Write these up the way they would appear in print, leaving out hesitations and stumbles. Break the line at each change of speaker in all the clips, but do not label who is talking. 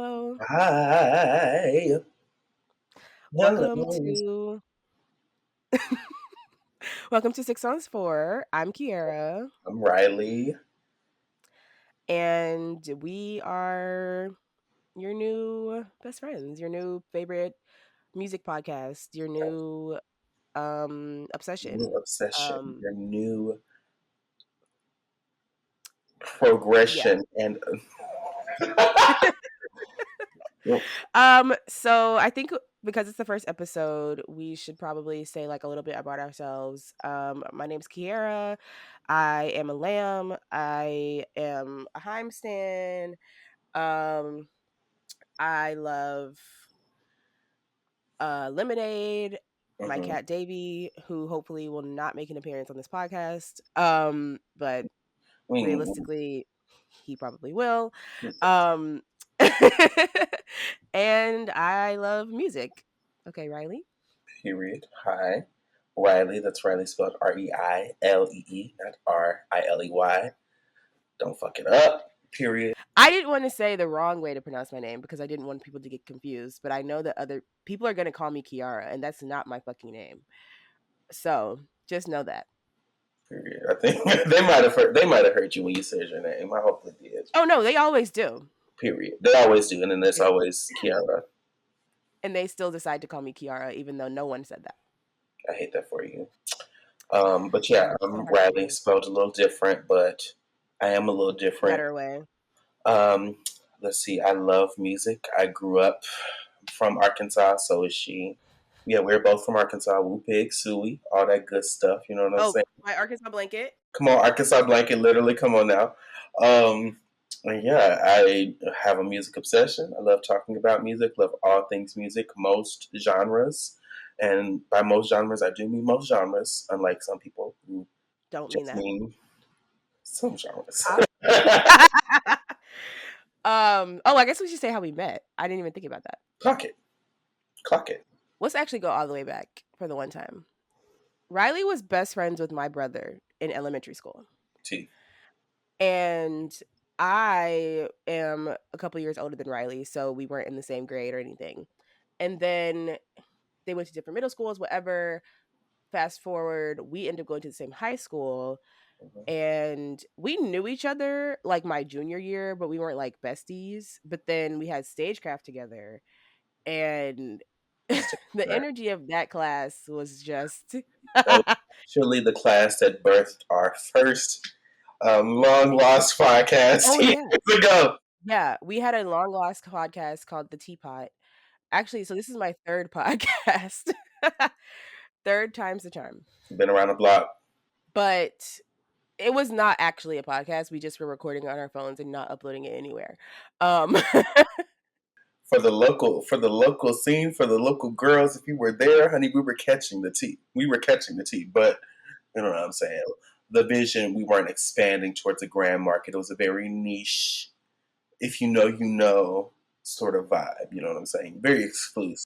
Hello.
Hi.
Welcome
Hello.
to welcome to Six Songs Four. I'm Kiara,
I'm Riley.
and we are your new best friends, your new favorite music podcast, your new
New
obsession.
obsession,
Um
your new
yeah.
progression, and
So I think because it's the first episode, we should probably say like a little bit about ourselves. My name's Kiara. I am a lamb. I am a Heimstan. Um, I love lemonade. My
mhm.
cat Davy, who hopefully will not make an appearance on this podcast. But
Mm,
realistically, he probably will.
yes,
Um, and I love music. Okay, Riley.
period. Hi. Riley. That's Riley spelled Reilee, not Riley. Don't fuck it up. Period.
I didn't want to say the wrong way to pronounce my name because I didn't want people to get confused, but I know that other people are going to call me Kiara, and that's not my fucking name. So just know that.
Period. I think they might have heard you when you said your name. I hope they did.
Oh, no, they always do.
Period. They always do, and then there's
They-
always Kiara.
And they still decide to call me Kiara, even though no one said that.
I hate that for you. But
Yeah,
yeah,
it's so
I'm
hard to
Riley,
believe.
spelled a little different, but I am a little different.
Better way.
Um, let's see, I love music. I grew up from Arkansas, so is she. Yeah, we're both from Arkansas. Woo Pig, Suey, all that good stuff. You know what I'm
Oh,
saying?
my Arkansas blanket.
Come on, Arkansas blanket, literally. Come on now. And yeah, I have a music obsession. I love talking about music. Love all things music, most genres. And by most genres, I do mean most genres, unlike some people who
Don't mean
just
that.
mean some genres.
Pop. Oh, I guess we should say how we met. I didn't even think about that.
Clock it. Clock it.
Let's actually go all the way back for the one time. Riley was best friends with my brother in elementary school.
T.
And I am a couple years older than Riley, so we weren't in the same grade or anything. And then they went to different middle schools, whatever. Fast forward, we ended up going to the same high school, and we knew each other like my junior year, but we weren't like besties. But then we had stagecraft together, and the
That
energy of that class was just
was surely the class that birthed our first long lost podcast
oh
years
yeah.
ago.
Yeah, we had a long lost podcast called The Teapot. Actually, so this is my 3rd podcast. 3rd time's the charm.
Been around the block.
But it was not actually a podcast, we just were recording on our phones and not uploading it anywhere. Um,
For the local scene, for the local girls, if you were there, honey, we were catching the tea. We were catching the tea, but you know what I'm saying? The vision, we weren't expanding towards a grand market. It was a very niche, if you know, you know, sort of vibe. You know what I'm saying? Very exclusive.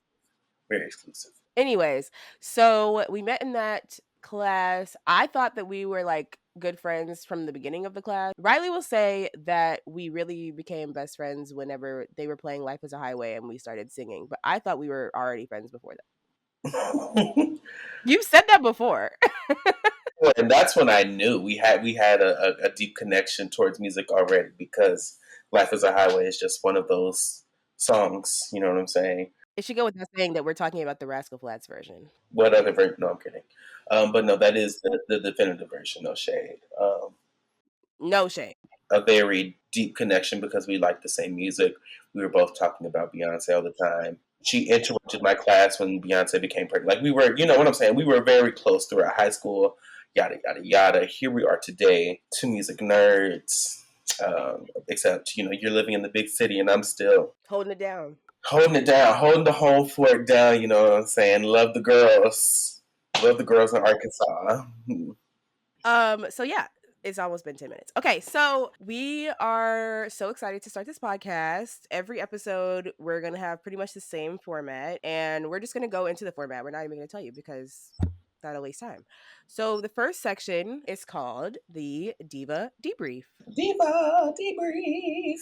Very exclusive.
anyways, so we met in that class. I thought that we were like good friends from the beginning of the class. Riley will say that we really became best friends whenever they were playing Life is a Highway and we started singing, but I thought we were already friends before that. You've said that before.
And that's when I knew we had a deep connection towards music already because "Life Is a Highway" is just one of those songs. You know what I'm saying?
It should go without saying that we're talking about the Rascal Flatts version.
What other version? No, I'm kidding. But no, that is the definitive version. No shade.
No shade.
A very deep connection because we like the same music. We were both talking about Beyonce all the time. She interrupted my class when Beyonce became pregnant. Like we were, you know what I'm saying? We were very close throughout high school. Yada yada yada. Here we are today, two music nerds. Except you know you're living in the big city, and I'm still
Holding it down.
holding it down, holding the home fort down. You know what I'm saying? Love the girls in Arkansas.
So yeah, it's almost been 10 minutes. Okay, so we are so excited to start this podcast. Every episode, we're gonna have pretty much the same format, and we're just gonna go into the format. We're not even gonna tell you because that'll waste time. So the first section is called the Diva Debrief.
Diva debrief.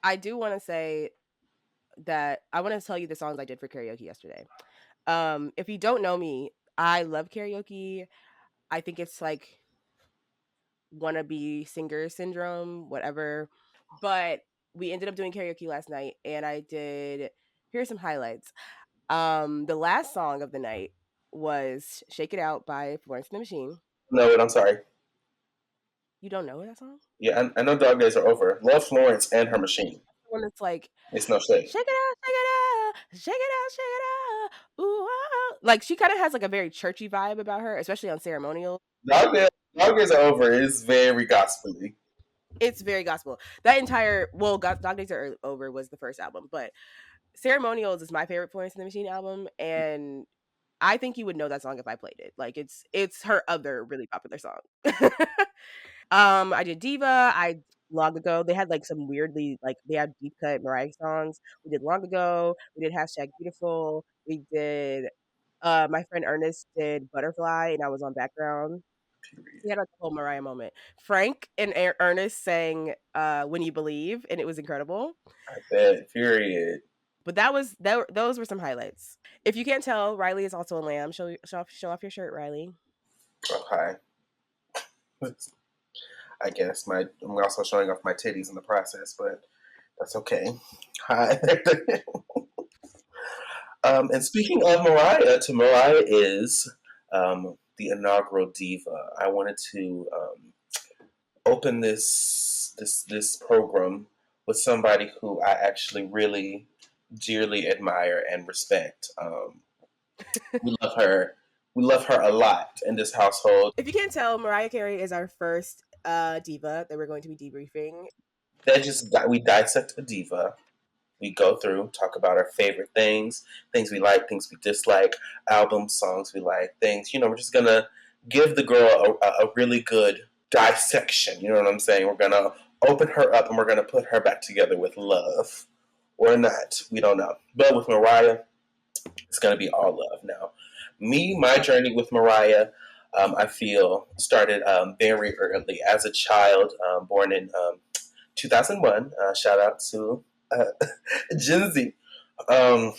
I do want to say that I want to tell you the songs I did for karaoke yesterday. If you don't know me, I love karaoke. I think it's like wannabe singer syndrome, whatever. But we ended up doing karaoke last night, and I did. Here's some highlights. The last song of the night was "Shake It Out" by Florence and the Machine.
No, I'm sorry.
You don't know that song?
Yeah, I know Dog Days are over. Love Florence and her machine.
The one that's like
It's no shade.
shake it out, shake it out, shake it out, shake it out. Ooh, ah, ah. Like she kind of has like a very churchy vibe about her, especially on ceremonial.
Dog Days, Dog Days are over is very gospely.
It's very gospel. That entire Dog Days Are Over was the first album, but Ceremonials is my favorite Florence and the Machine album, and I think you would know that song if I played it. Like it's her other really popular song. I did Diva. I long ago they had like some weirdly like they had deep cut Mariah songs. We did long ago. We did hashtag beautiful. We did my friend Ernest did Butterfly, and I was on background.
Period.
We had like a whole Mariah moment. Frank and Ernest sang "When You Believe," and it was incredible.
I bet. Period.
But those were some highlights. If you can't tell, Reilee is also a lamb. Show off your shirt, Reilee.
Okay. I guess I'm also showing off my titties in the process, but that's okay. Hi. And speaking of Mariah, to Mariah is the inaugural diva. I wanted to open this program with somebody who I actually really dearly admire and respect. We love her. We love her a lot in this household.
If you can't tell, Mariah Carey is our first diva that we're going to be debriefing.
We dissect a diva. We go through, talk about our favorite things, things we like, things we dislike, albums, songs we like, things. We're just gonna give the girl a really good dissection. You know what I'm saying? We're gonna open her up and we're gonna put her back together with love, or not. We don't know. But with Mariah, it's gonna be all love now. My journey with Mariah, I feel started very early as a child, born in 2001. Shout out to uh, Gen Z. Um,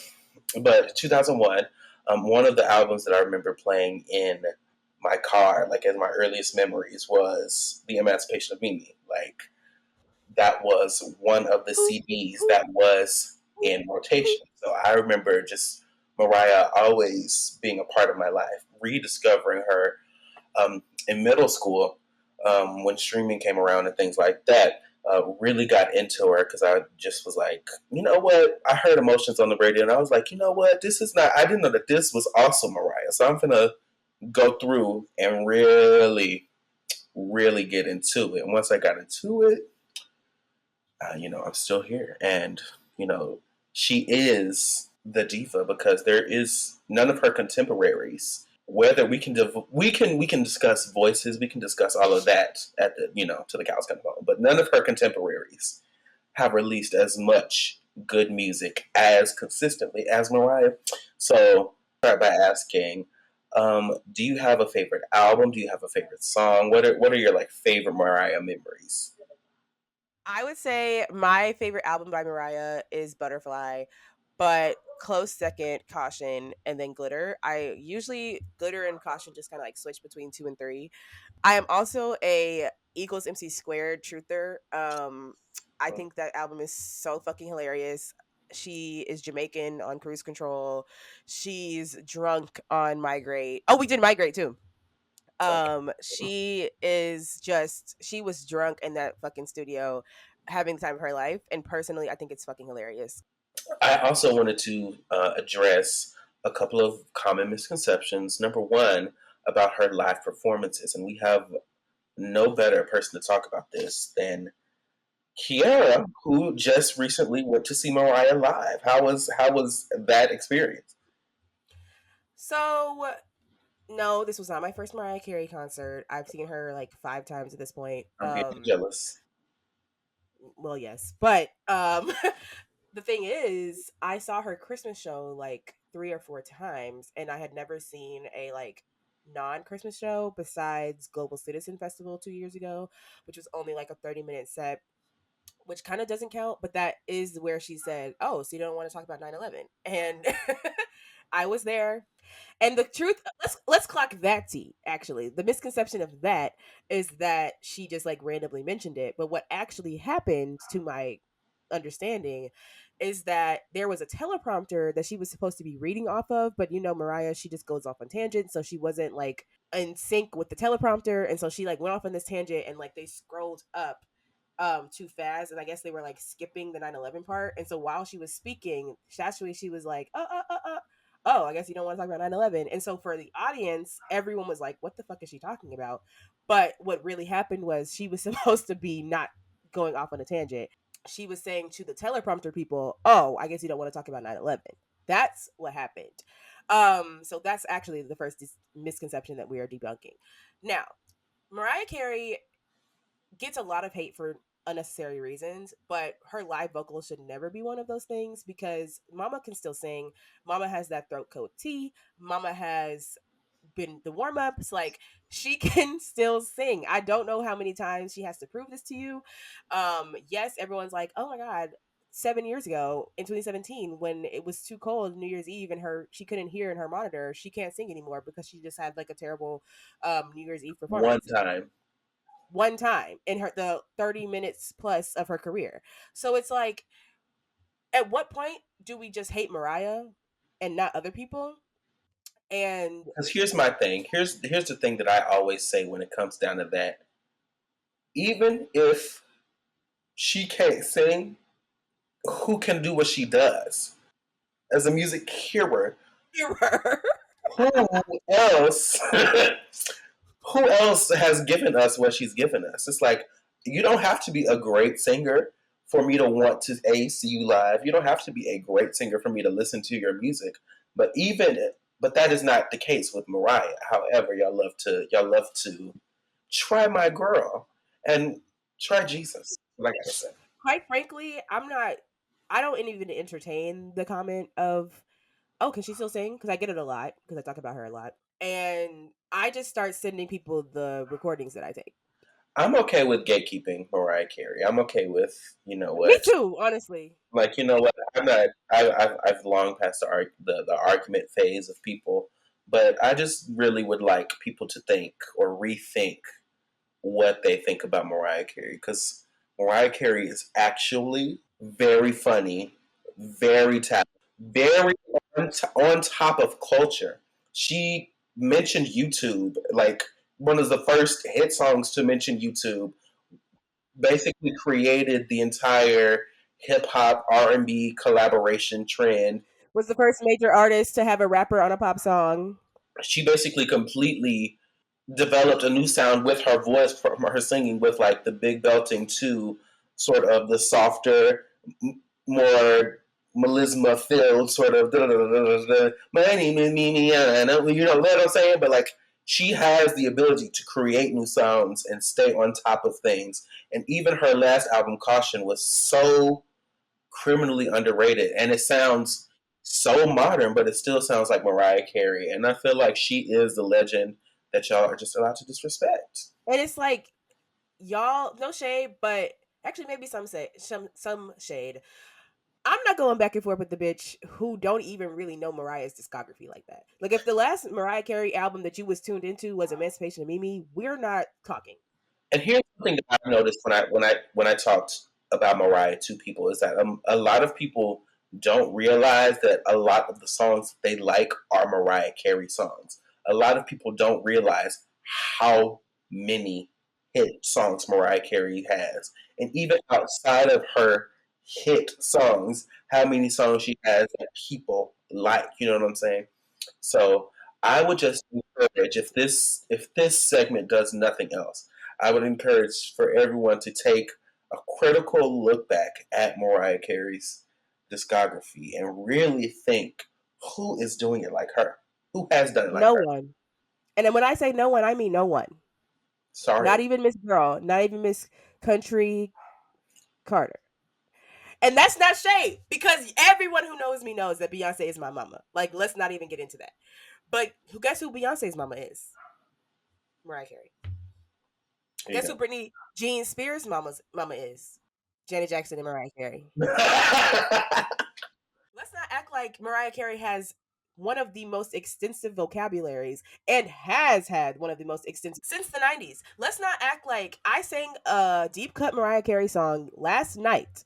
but 2001, one of the albums that I remember playing in my car, like as my earliest memories, was The Emancipation of Mimi. Like that was one of the
Ooh,
CDs
ooh,
that was
ooh,
in
ooh.
rotation. So I remember just Mariah always being a part of my life, rediscovering her in middle school, when streaming came around and things like that, really got into her because I just was like, you know what? I heard Emotions on the radio and I was like, you know what? This is not, I didn't know that this was also Mariah. So I'm going to go through and really, really get into it. And once I got into it, I'm still here. And, you know, she is the diva because there is none of her contemporaries. Whether we can discuss voices, we can discuss all of that at the to the cows come home, but none of her contemporaries have released as much good music as consistently as Mariah. So start by asking, do you have a favorite album? Do you have a favorite song? What are your like favorite Mariah memories?
I would say my favorite album by Mariah is Butterfly, but close second Caution and then Glitter. I usually Glitter and Caution just kind of like switch between 2 and 3. I am also a equals MC squared truther. I think that album is so fucking hilarious. She is Jamaican on Cruise Control. She's drunk on Migrate. Oh, we did Migrate too.
Okay.
She was drunk in that fucking studio having the time of her life, and personally I think it's fucking hilarious.
I also wanted to address a couple of common misconceptions. Number one, about her live performances, and we have no better person to talk about this than Kiara, who just recently went to see Mariah live. How was that experience?
So no, this was not my first Mariah Carey concert. I've seen her like 5 times at this point.
I'm getting jealous.
Well, yes, but the thing is, I saw her Christmas show like 3 or 4 times, and I had never seen a like non-Christmas show besides Global Citizen Festival 2 years ago, which was only like a 30-minute set. which kind of doesn't count, but that is where she said, "Oh, so you don't want to talk about 9/11?" And I was there. And the truth, let's clock that tea. Actually, the misconception of that is that she just like randomly mentioned it, but what actually happened, to my understanding, is that there was a teleprompter that she was supposed to be reading off of, but Mariah, she just goes off on tangents, so she wasn't like in sync with the teleprompter, and so she like went off on this tangent, and like they scrolled up too fast, and I guess they were like skipping the 9/11 part, and so while she was speaking, actually she was like oh, I guess you don't want to talk about 9/11. And so for the audience, everyone was like, what the fuck is she talking about? But what really happened was she was supposed to be not going off on a tangent. She was saying to the teleprompter people, oh, I guess you don't want to talk about 9/11. That's what happened. So that's actually the first misconception that we are debunking. Now, Mariah Carey gets a lot of hate for unnecessary reasons, but her live vocals should never be one of those things because Mama can still sing. Mama has that throat coat tea. Mama has been the warm ups. Like she can still sing. I don't know how many times she has to prove this to you. Yes, everyone's like, oh my God, 7 years ago in 2017 when it was too cold New Year's Eve and she couldn't hear in her monitor, she can't sing anymore because she just had like a terrible New Year's Eve
One
performance
time.
one time in the 30 minutes plus of her career. So it's like, at what point do we just hate Mariah and not other people? And
Because here's my thing. Here's the thing that I always say when it comes down to that. Even if she can't sing, who can do what she does? As a music hearer,
mirror.
who else who else has given us what she's given us? It's like you don't have to be a great singer for me to want to see you live. You don't have to be a great singer for me to listen to your music. But but that is not the case with Mariah. However, y'all love to try my girl and try Jesus. Like I said,
Quite frankly, I don't even entertain the comment of, oh, can she still sing? Because I get it a lot because I talk about her a lot. And I just start sending people the recordings that I take.
I'm okay with gatekeeping Mariah Carey. I'm okay with
Me
what.
too, honestly.
Like what? I'm not. I've long passed the argument phase of people, but I just really would like people to think or rethink what they think about Mariah Carey because Mariah Carey is actually very funny, very talented, very on top of culture. She mentioned YouTube, like one of the first hit songs to mention YouTube, basically created the entire hip hop R&B collaboration trend.
Was the first major artist to have a rapper on a pop song.
She basically completely developed a new sound with her voice from her singing with like the big belting to sort of the softer, more melisma filled sort of my name is Mimi, you know what I'm saying? But like she has the ability to create new sounds and stay on top of things. And even her last album, Caution, was so criminally underrated, and it sounds so modern, but it still sounds like Mariah Carey. And I feel like she is the legend that y'all are just allowed to disrespect.
And it's like, y'all, no shade, but actually maybe some shade. I'm not going back and forth with the bitch who don't even really know Mariah's discography like that. Like if the last Mariah Carey album that you was tuned into was Emancipation of Mimi, we're not talking.
And here's something that I've noticed when I talked about Mariah to people is that a lot of people don't realize that a lot of the songs they like are Mariah Carey songs. A lot of people don't realize how many hit songs Mariah Carey has, and even outside of her hit songs, how many songs she has that people like. You know what I'm saying? So I would just encourage if this segment does nothing else, I would encourage for everyone to take a critical look back at Mariah Carey's discography and really think who is doing it like her, who has done it like
No
her.
one. And then when I say no one, I mean no one.
Sorry,
Not even Miss Girl, not even Miss Country Carter. And that's not shade because everyone who knows me knows that Beyonce is my mama. Like, let's not even get into that. But guess who Beyonce's mama is? Mariah Carey.
you
Guess
know.
who Britney Jean Spears' mama is? Janet Jackson and Mariah Carey. Let's not act like Mariah Carey has one of the most extensive vocabularies and has had one of the most extensive since the 90s. Let's not act like I sang a deep cut Mariah Carey song last night,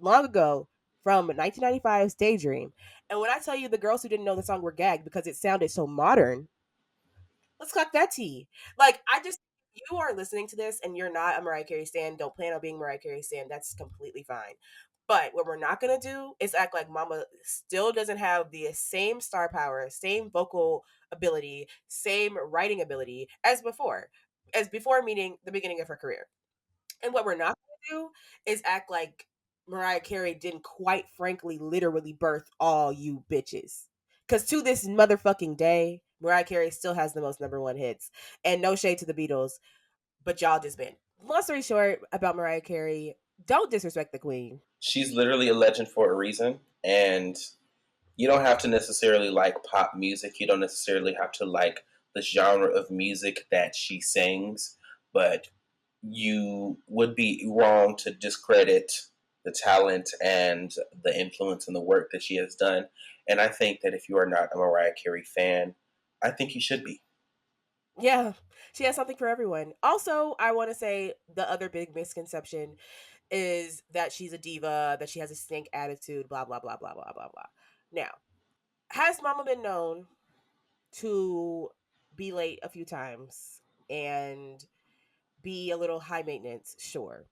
long ago, from 1995's Daydream. And when I tell you the girls who didn't know the song were gagged because it sounded so modern, let's clock that tea. Like, I just, you are listening to this and you're not a Mariah Carey stan, don't plan on being Mariah Carey stan, that's completely fine. But what we're not gonna do is act like Mama still doesn't have the same star power, same vocal ability, same writing ability as before. As before, meaning the beginning of her career. And what we're not gonna do is act like Mariah Carey didn't quite frankly literally birth all you bitches. Cause to this motherfucking day, Mariah Carey still has the most number one hits. And no shade to the Beatles, but y'all just been. Long story short about Mariah Carey, don't disrespect the queen.
She's literally a legend for a reason, and you don't have to necessarily like pop music. You don't necessarily have to like the genre of music that she sings, but you would be wrong to discredit the talent and the influence and the work that she has done. And I think that if you are not a Mariah Carey fan, I think you should be.
Yeah, she has something for everyone. Also, I want to say the other big misconception is that she's a diva, that she has a stink attitude, blah, blah, blah, blah, blah, blah, blah. Now, has Mama been known to be late a few times and be a little high maintenance? Sure.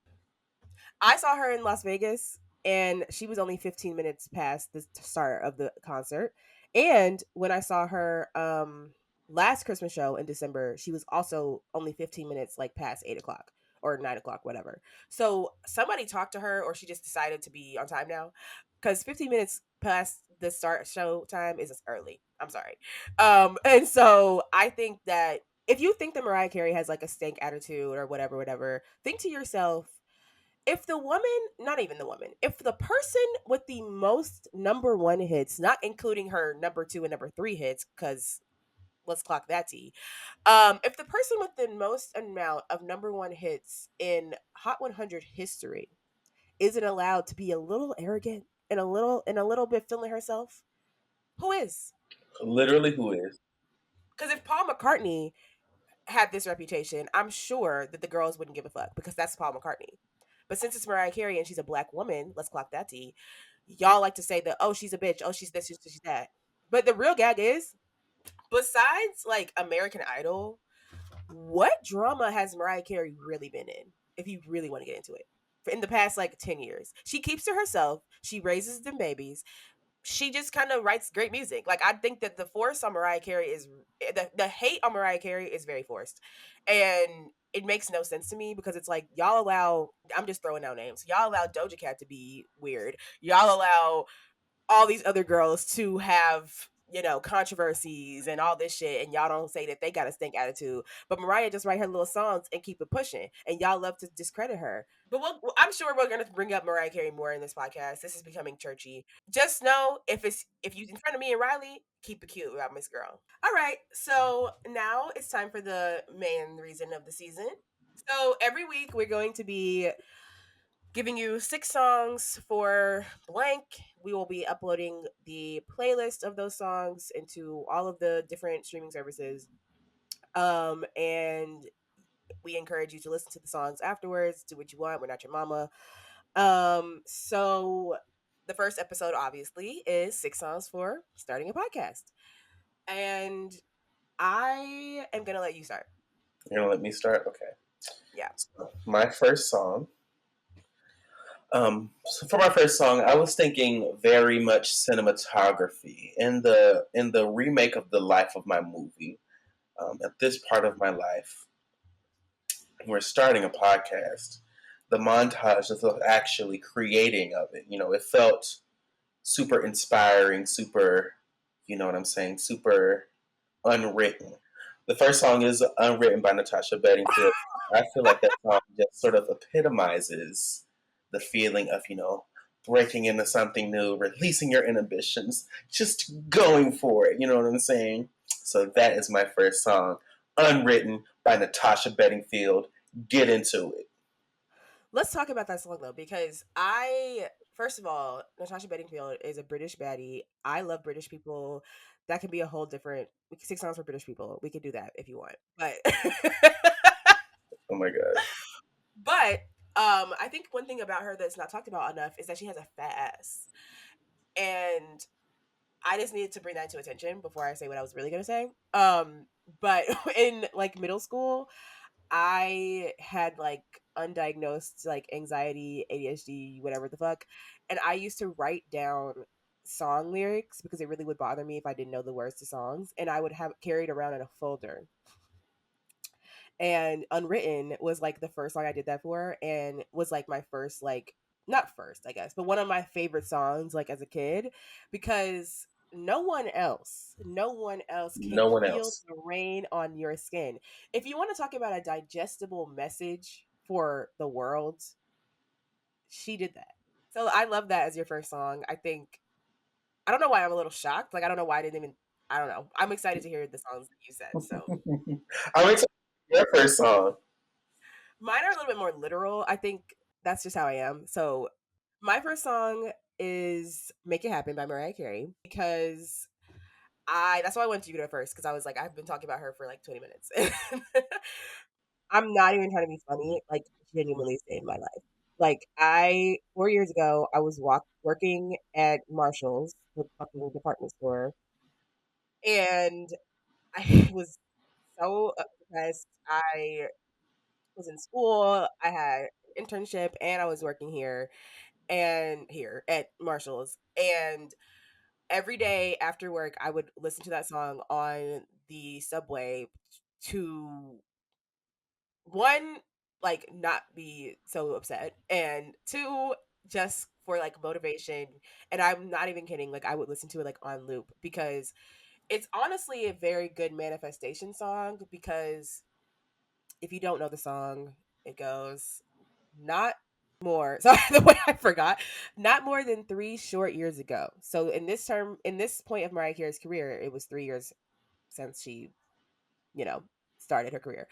I saw her in Las Vegas and she was only 15 minutes past the start of the concert. And when I saw her last Christmas show in December, she was also only 15 minutes like past 8 o'clock or 9 o'clock, whatever. So somebody talked to her or she just decided to be on time now. Because 15 minutes past the start show time is early. I'm sorry. And so I think that if you think that Mariah Carey has like a stank attitude or whatever, whatever, think to yourself, if the woman, not even the woman, if the person with the most number one hits, not including her number two and number three hits, because let's clock that tea. If the person with the most amount of number one hits in Hot 100 history isn't allowed to be a little arrogant and a little bit feeling herself, who is?
Literally, who is?
Because if Paul McCartney had this reputation, I'm sure that the girls wouldn't give a fuck because that's Paul McCartney. But since it's Mariah Carey and she's a black woman, let's clock that tea. Y'all like to say that, oh, she's a bitch, oh, she's this, she's that. But the real gag is, besides like American Idol, what drama has Mariah Carey really been in? If you really want to get into it, in the past like 10 years, she keeps to herself. She raises them babies. She just kind of writes great music. Like I think that the force on Mariah Carey is the hate on Mariah Carey is very forced, and it makes no sense to me because it's like y'all allow. I'm just throwing out names. Y'all allow Doja Cat to be weird. Y'all allow all these other girls to have controversies and all this shit, and y'all don't say that they got a stink attitude. But Mariah just write her little songs and keep it pushing, and y'all love to discredit her. But I'm sure we're gonna bring up Mariah Carey more in this podcast. This is becoming churchy. Just know if you in front of me and Reilee, keep it cute about Miss Girl. All right, so now it's time for the main reason of the season. So every week we're going to be giving you 6 songs for blank. We will be uploading the playlist of those songs into all of the different streaming services. And we encourage you to listen to the songs afterwards. Do what you want. We're not your mama. So the first episode, obviously, is 6 songs for starting a podcast. And I am gonna let you start.
You're gonna let me start? Okay.
Yeah.
So my first song. So for my first song, I was thinking very much cinematography in the remake of the life of my movie. At this part of my life, we're starting a podcast. The montage of actually creating of it, it felt super inspiring, super, you know what I'm saying, super unwritten. The first song is Unwritten by Natasha Bedingfield. I feel like that song just sort of epitomizes the feeling of, breaking into something new, releasing your inhibitions, just going for it. You know what I'm saying? So that is my first song, Unwritten by Natasha Bedingfield. Get into it.
Let's talk about that song though, because first of all, Natasha Bedingfield is a British baddie. I love British people. That can be a whole different. We can sing songs for British people. We could do that if you want, but
Oh my god.
but I think one thing about her that's not talked about enough is that she has a fat ass, and I just needed to bring that to attention before I say what I was really gonna say. But in like middle school, I had like undiagnosed like anxiety, ADHD, whatever the fuck. And I used to write down song lyrics because it really would bother me if I didn't know the words to songs. And I would have carried around in a folder. And Unwritten was like the first song I did that for, and was like my first, like, not first, I guess, but one of my favorite songs like as a kid, because no one else can
No one
feel
else.
the rain on your skin. If you want to talk about a digestible message for the world, she did that. So I love that as your first song. I don't know why I'm a little shocked. Like, I don't know why I didn't even, I don't know. I'm excited to hear the songs that you said. So
I'm excited for your first song.
mine are a little bit more literal. I think that's just how I am. So my first song is Make It Happen by Mariah Carey, because I that's why I went to you to first, because I was like, I've been talking about her for like 20 minutes. I'm not even trying to be funny, like genuinely saved my life. Like, 4 years ago, I was working at Marshall's, the fucking department store, and I was so depressed. I was in school, I had an internship, and I was working here at Marshall's. And every day after work, I would listen to that song on the subway to, one, like, not be so upset, and two, just for like motivation. And I'm not even kidding, like I would listen to it like on loop, because it's honestly a very good manifestation song. Because if you don't know the song, it goes, not more. Sorry, the way I forgot. Not more than 3 short years ago. So in this point of Mariah Carey's career, it was 3 years since she, you know, started her career.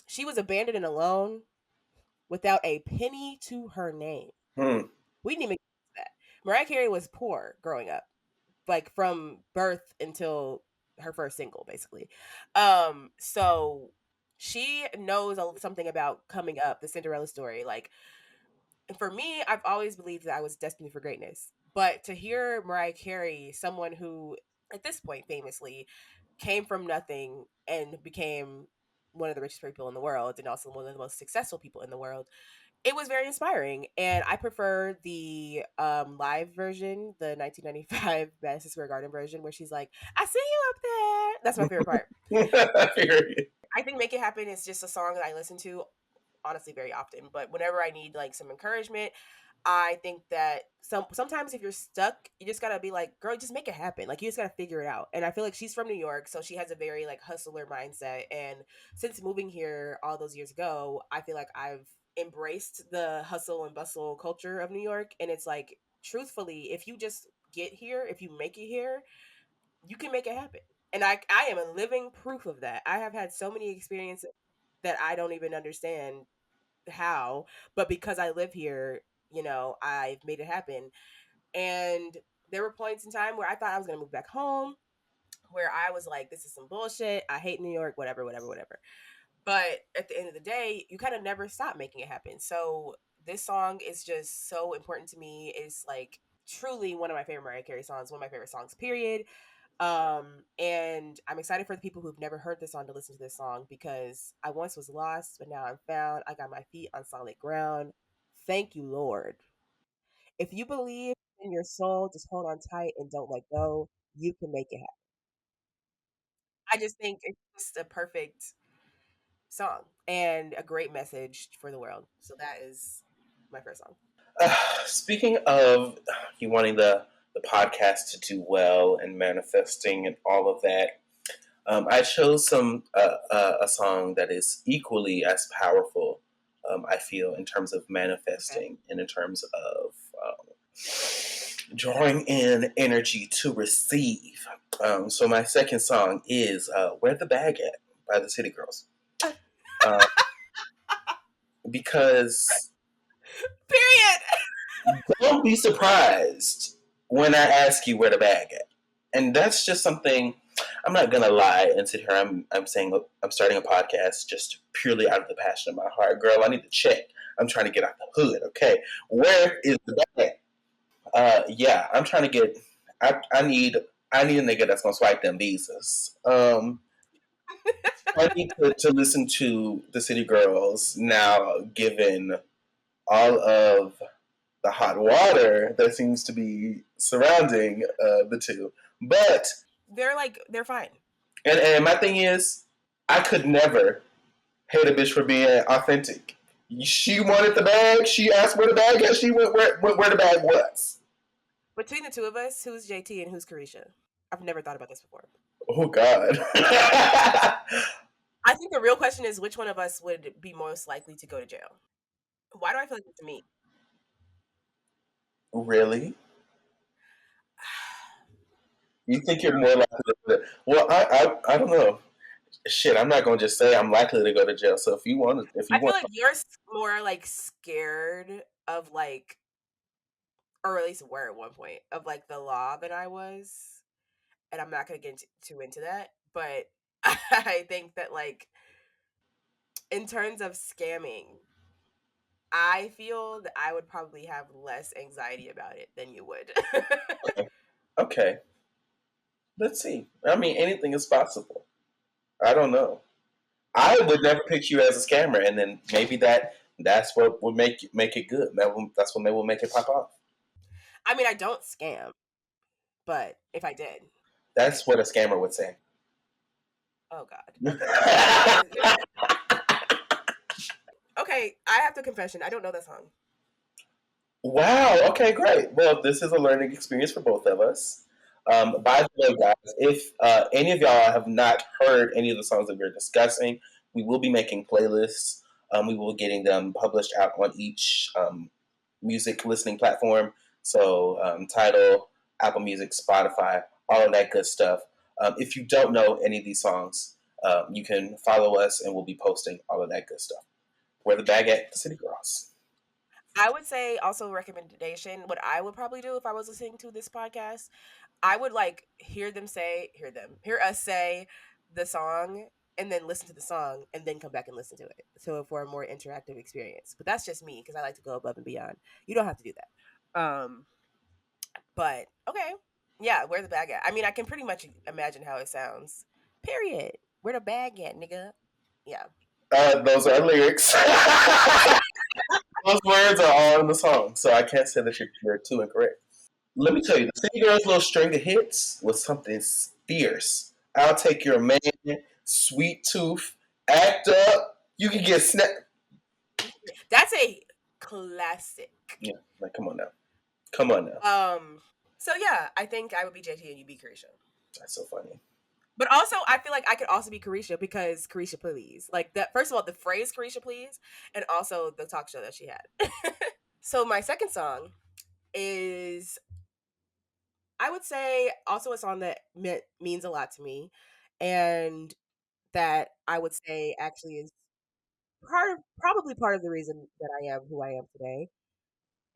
She was abandoned and alone without a penny to her name.
Hmm.
We didn't even get to that. Mariah Carey was poor growing up, like from birth until her first single, basically. So she knows something about coming up, the Cinderella story. Like, for me, I've always believed that I was destined for greatness. But to hear Mariah Carey, someone who at this point famously came from nothing and became one of the richest people in the world, and also one of the most successful people in the world, it was very inspiring. And I prefer the live version, the 1995 Madison Square Garden version, where she's like, "I see you up there." That's my favorite part.
I hear you.
I think "Make It Happen" is just a song that I listen to honestly very often. But whenever I need like some encouragement, I think that sometimes if you're stuck, you just gotta be like, girl, just make it happen. Like, you just gotta figure it out. And I feel like she's from New York, so she has a very like hustler mindset. And since moving here all those years ago, I feel like I've embraced the hustle and bustle culture of New York. And it's like, truthfully, if you just get here, if you make it here, you can make it happen. And I am a living proof of that. I have had so many experiences that I don't even understand how, but because I live here, I've made it happen. And there were points in time where I thought I was going to move back home, where I was like, this is some bullshit. I hate New York, whatever, whatever, whatever. But at the end of the day, you kind of never stop making it happen. So this song is just so important to me. It's like truly one of my favorite Mariah Carey songs, one of my favorite songs, period. And I'm excited for the people who've never heard this song to listen to this song, because I once was lost, but now I'm found. I got my feet on solid ground. Thank you, Lord. If you believe in your soul, just hold on tight and don't let go. You can make it happen. I just think it's just a perfect song and a great message for the world. So that is my first song.
Speaking of you wanting the podcast to do well and manifesting and all of that, I chose a song that is equally as powerful. I feel in terms of
Okay.
manifesting and in terms of drawing in energy to receive. So my second song is "Where the Bag At" by the City Girls. Uh, because
Period.
don't be surprised when I ask you where the bag at. And that's just something I'm not gonna lie and sit here. I'm saying I'm starting a podcast just purely out of the passion of my heart. Girl, I need to check. I'm trying to get out the hood. Okay, where is the bag? Yeah, I'm trying to get. I need a nigga that's gonna swipe them visas. I need to listen to the City Girls now, given all of the hot water that seems to be surrounding the two. But
They're fine.
and my thing is, I could never hate a bitch for being authentic. She wanted the bag. She asked where the bag is. She went where the bag was.
Between the two of us, who's JT and who's Carisha? I've never thought about this before.
Oh God.
I think the real question is which one of us would be most likely to go to jail? Why do I feel like it's me?
Really? You think you're more likely to? Well, I don't know. Shit, I'm not gonna just say I'm likely to go to jail. So if you
I feel
want,
like you're more like scared of like, or at least were at one point of like the law than I was, and I'm not gonna get too into that. But I think that like in terms of scamming, I feel that I would probably have less anxiety about it than you would.
okay, okay, let's see. I mean, anything is possible. I don't know. I would never pick you as a scammer, and then maybe that's what would make it good. That's what will make it pop off.
I mean, I don't scam, but if I did,
That's what a scammer would say.
oh God. Okay. Well, okay. I have to confession. I don't know that song.
Wow. Okay, great. Well, this is a learning experience for both of us. By the way, guys, if any of y'all have not heard any of the songs that we're discussing, we will be making playlists. We will be getting them published out on each music listening platform. So, Tidal, Apple Music, Spotify, all of that good stuff. If you don't know any of these songs, you can follow us and we'll be posting all of that good stuff. Where the bag at? The City Girls.
I would say also recommendation. What I would probably do if I was listening to this podcast, I would like hear us say the song and then listen to the song and then come back and listen to it. So for a more interactive experience. But that's just me because I like to go above and beyond. You don't have to do that. But okay. Yeah, where the bag at? I mean, I can pretty much imagine how it sounds. Period. Where the bag at, nigga? Yeah.
Those are lyrics. Those words are all in the song, so I can't say that you're too incorrect. Let me tell you, the City Girls' little string of hits was something fierce. I'll take your man, Sweet Tooth, Act Up. You can get snapped.
That's a classic.
Yeah, like come on now, come on now.
So yeah, I think I would be JT and you be Carisha.
That's so funny.
But also, I feel like I could also be Carisha because Carisha Please. Like that. First of all, the phrase Carisha Please, and also the talk show that she had. So my second song is, I would say, also a song that means a lot to me, and that I would say actually is probably part of the reason that I am who I am today.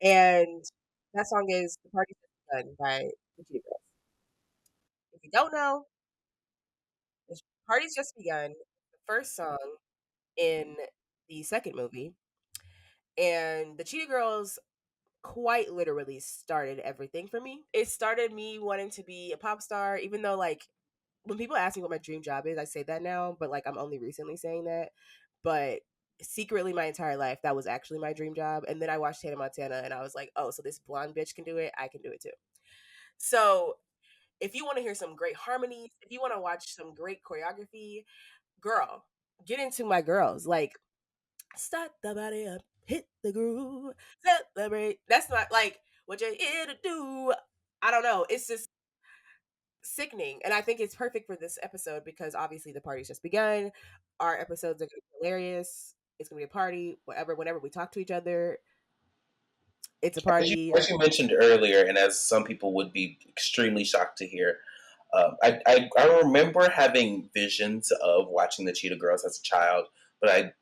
And that song is "The Party's Just Begun" by the Cheetah Girls. If you don't know, "The Party's Just Begun," the first song in the second movie, and the Cheetah Girls quite literally started everything for me. It started me wanting to be a pop star, even though like when people ask me what my dream job is, I say that now, but like I'm only recently saying that. But secretly my entire life that was actually my dream job. And then I watched Hannah Montana and I was like, oh, so this blonde bitch can do it, I can do it too. So if you want to hear some great harmonies, if you want to watch some great choreography, girl, get into my girls. Like, start the body up, hit the groove, celebrate. That's not like what you're here to do. I don't know. It's just sickening. And I think it's perfect for this episode because obviously the party's just begun. Our episodes are going to be hilarious. It's going to be a party, whatever, whenever we talk to each other. It's a party.
As you mentioned earlier, and as some people would be extremely shocked to hear, I remember having visions of watching the Cheetah Girls as a child, but I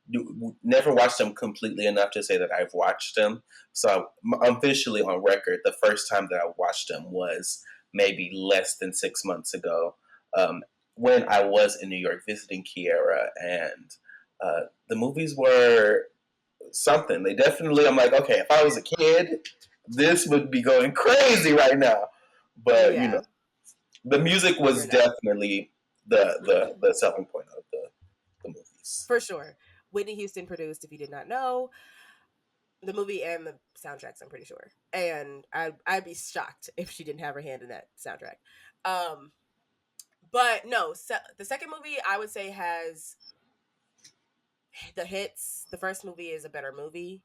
never watched them completely enough to say that I've watched them. So I'm officially on record. The first time that I watched them was maybe less than 6 months ago, um, when I was in New York visiting Kiara, and the movies were something. They definitely, I'm like, okay, if I was a kid, this would be going crazy right now. But
Yeah,
the music
you're
was
not.
definitely the selling point of the movies.
For sure. Whitney Houston produced, if you did not know, the movie and the soundtracks, I'm pretty sure. And I'd be shocked if she didn't have her hand in that soundtrack. Um, but no, the second movie I would say has the hits. The first movie is a better movie.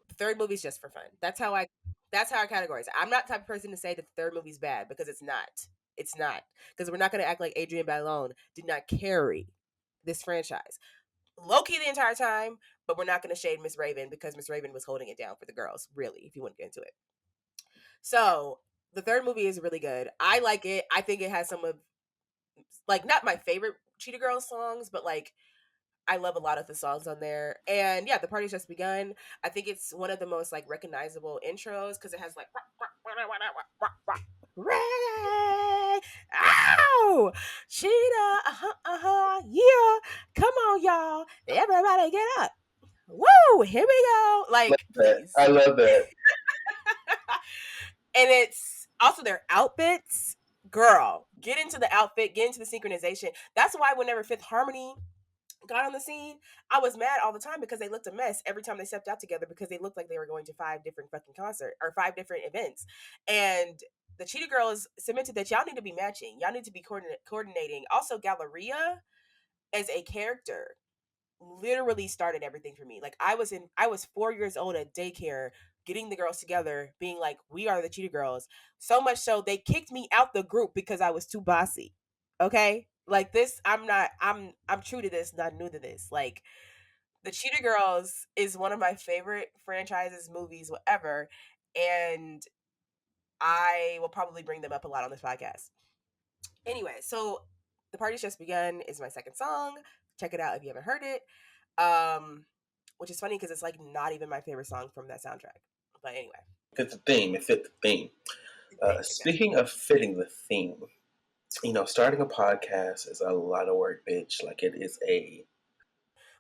The third movie is just for fun. That's how I categorize it. I'm not the type of person to say that the third movie's bad because it's not. It's not. Because we're not gonna act like Adrienne Bailon did not carry this franchise. Low key the entire time, but we're not gonna shade Miss Raven because Miss Raven was holding it down for the girls, really, if you want to get into it. So the third movie is really good. I like it. I think it has some of like not my favorite Cheetah Girls songs, but like I love a lot of the songs on there. And yeah, the party's just begun. I think it's one of the most like recognizable intros because it has like Ray, ow, cheetah, yeah, come on, y'all, everybody get up, woo, here we go, like
I
please.
love that.
And it's also their outfits. Girl, get into the outfit, get into the synchronization. That's why whenever Fifth Harmony got on the scene, I was mad all the time because they looked a mess every time they stepped out together because they looked like they were going to five different fucking concert or five different events. And the Cheetah Girls cemented that y'all need to be matching. Y'all need to be coordinating. Also, Galleria as a character literally started everything for me. Like I was 4 years old at daycare getting the girls together, being like, we are the Cheetah Girls. So much so they kicked me out the group because I was too bossy. Okay? Like this, I'm true to this, not new to this. Like the Cheetah Girls is one of my favorite franchises, movies, whatever. And I will probably bring them up a lot on this podcast. Anyway, so the party's just begun is my second song. Check it out if you haven't heard it. Which is funny because it's like not even my favorite song from that soundtrack. But anyway,
Fit the theme. It fit the theme.
it does.
Speaking of fitting the theme, starting a podcast is a lot of work, bitch. Like it is a.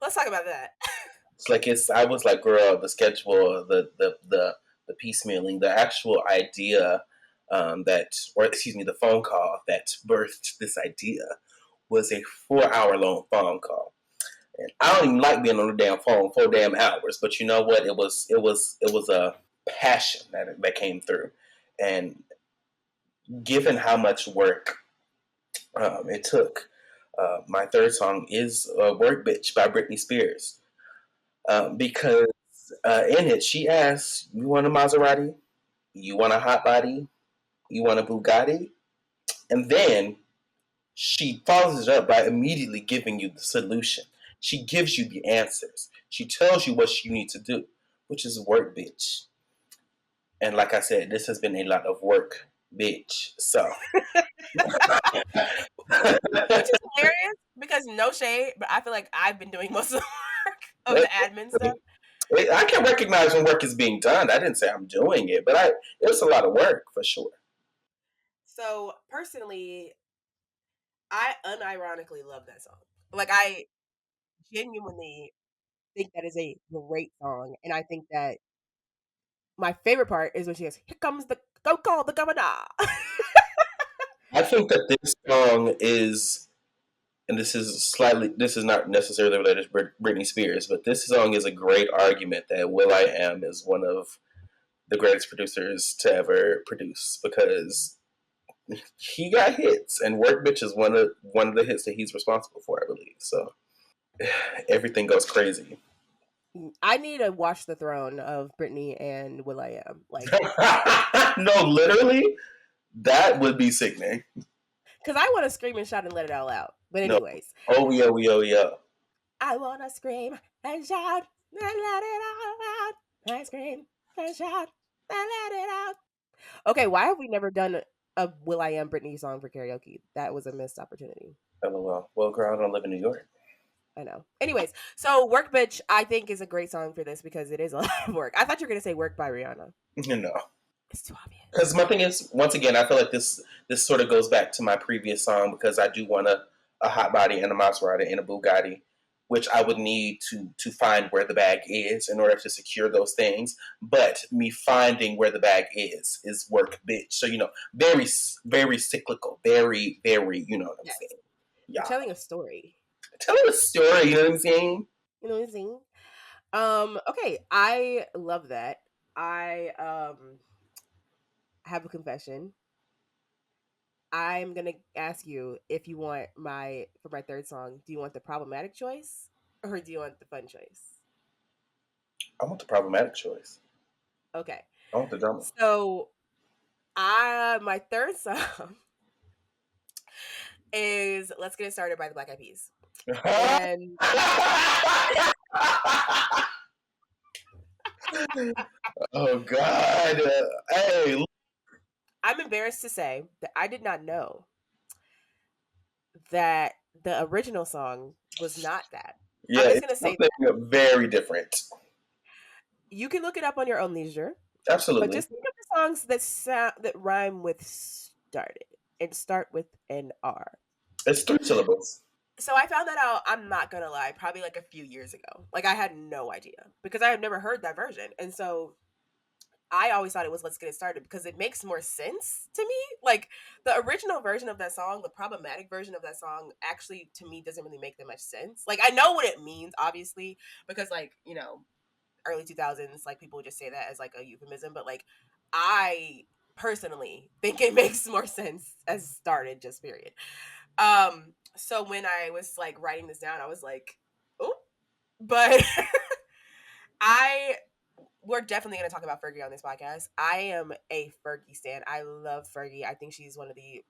Let's talk about that.
It's like it's. I was like, girl, the schedule, the piecemealing, the actual idea, or excuse me, the phone call that birthed this idea was a 4 hour long phone call. And I don't even like being on the damn phone 4 damn hours, but you know what? It was a passion that came through, and given how much work it took, my third song is "Work Bitch" by Britney Spears, because in it she asks, "You want a Maserati? You want a hot body? You want a Bugatti?" And then she follows it up by immediately giving you the solution. She gives you the answers. She tells you what you need to do, which is work, bitch. And like I said, this has been a lot of work, bitch. So
Which is hilarious because no shade, but I feel like I've been doing most of the work of the admin stuff.
I can recognize when work is being done. I didn't say I'm doing it, but it's a lot of work for sure.
So personally, I unironically love that song. Like I genuinely think that is a great song, and I think that my favorite part is when she goes, "Here comes the go call the governor."
I think that this song is, and this is not necessarily related to Britney Spears, but this song is a great argument that Will I Am is one of the greatest producers to ever produce, because he got hits, and Work Bitch is one of the hits that he's responsible for, I believe. So everything goes crazy.
I need to watch the throne of Britney and will.i.am. Like,
No, literally, that would be sickening.
because I want to scream and shout and let it all out. But
No,
anyways,
oh yeah, oh yeah.
I want to scream and shout and let it all out. I scream and shout and let it out. Okay, why have we never done a will.i.am Britney song for karaoke? That was a missed opportunity.
LOL. Well, girl, I don't live in New York.
I know. Anyways, so Work Bitch, I think, is a great song for this because it is a lot of work. I thought you were going to say Work by Rihanna.
You know.
It's too
Because
obvious.
my thing is, once again, I feel like this sort of goes back to my previous song because I do want a hot body and a Maserati and a Bugatti, which I would need to find where the bag is in order to secure those things. But me finding where the bag is work, bitch. So very very cyclical, very very. You know what I'm
Yes.
saying?
You're
Yeah,
telling a story.
telling a story. You know what I'm saying?
You know what I'm saying? Okay, I love that. I have a confession. I'm gonna ask you if you want my for my third song. Do you want the problematic choice or do you want the fun choice?
I want the problematic choice.
Okay,
I want the drama.
so I my third song is "Let's Get It Started" by the Black Eyed Peas, and
Oh God! Hey,
I'm embarrassed to say that I did not know that the original song was not that. I'm
yeah,
just
it's
gonna say that.
something very different.
You can look it up on your own leisure, but
Absolutely,
just think of the songs that sound that rhyme with started and start with an R.
it's three syllables.
So I found that out, I'm not gonna lie, probably like a few years ago. Like I had no idea because I had never heard that version. And so I always thought it was "Let's Get It Started" because it makes more sense to me. Like the original version of that song, the problematic version of that song, actually to me doesn't really make that much sense. Like I know what it means, obviously, because like early 2000s, like people would just say that as like a euphemism, but like I personally think it makes more sense as "started" just period. So when I was like writing this down, I was like, oh, but I we're definitely going to talk about Fergie on this podcast. I am a Fergie stan. I love Fergie. I think she's one of the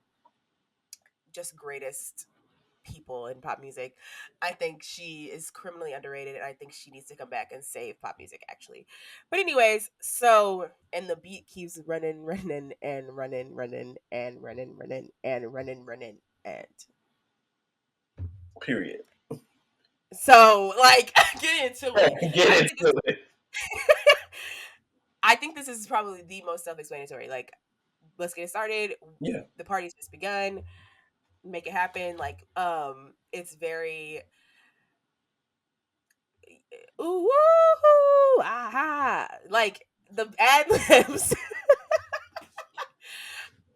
just greatest people in pop music. I think she is criminally underrated and I think she needs to come back and save pop music actually. But anyways, so and the beat keeps running, running and running, running and running, running and running, running and
Period.
so like get into it.
Get
I think this
into it.
I think this is probably the most self-explanatory. Like, let's get it started.
Yeah.
The party's just begun. Make it happen. Like, it's very ooh woo aha. Like the ad libs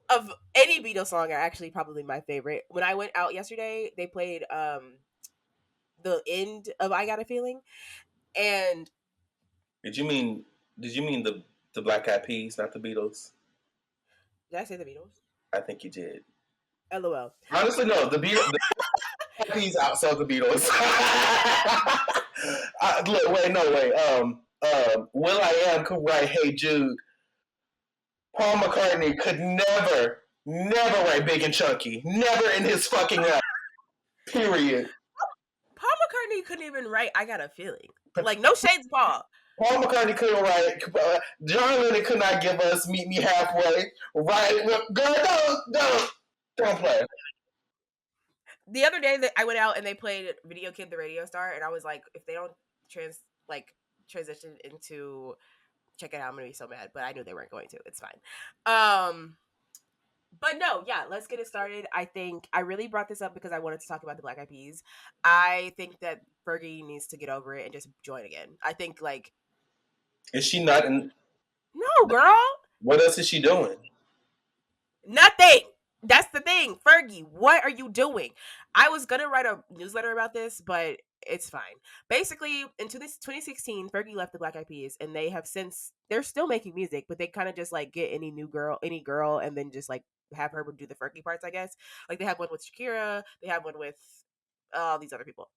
of any Beatles song are actually probably my favorite. When I went out yesterday, they played the end of "I Got a Feeling," and
Did you mean? Did you mean the Black Eyed Peas, not the Beatles?
did I say the Beatles?
I think you did.
LOL.
Honestly, no. The Black Eyed Peas outsell the Beatles. Look, wait, no, wait. Will I Am could write "Hey Jude." Paul McCartney could never write "Big and Chunky." Never in his fucking life. Period.
Paul McCartney couldn't even write "I Got a Feeling." Like, no shades, Paul.
Paul McCartney couldn't write. John Lennon could not give us "Meet Me Halfway." Right? Girl, don't play.
The other day that I went out and they played Video Kid the Radio Star, and I was like, if they don't trans like transition into check it out, I'm gonna be so mad. But I knew they weren't going to. It's fine. Um, but no, yeah, let's get it started. I think I really brought this up because I wanted to talk about the Black Eyed Peas. I think that Fergie needs to get over it and just join again. I think like
Is she not in?
no, girl.
What else is she doing?
Nothing. That's the thing. Fergie, what are you doing? I was going to write a newsletter about this, but it's fine. Basically, into this 2016, Fergie left the Black Eyed Peas and they have since they're still making music, but they kind of just like get any girl and then just like have her do the Fergie parts, I guess. Like they have one with Shakira, they have one with all these other people.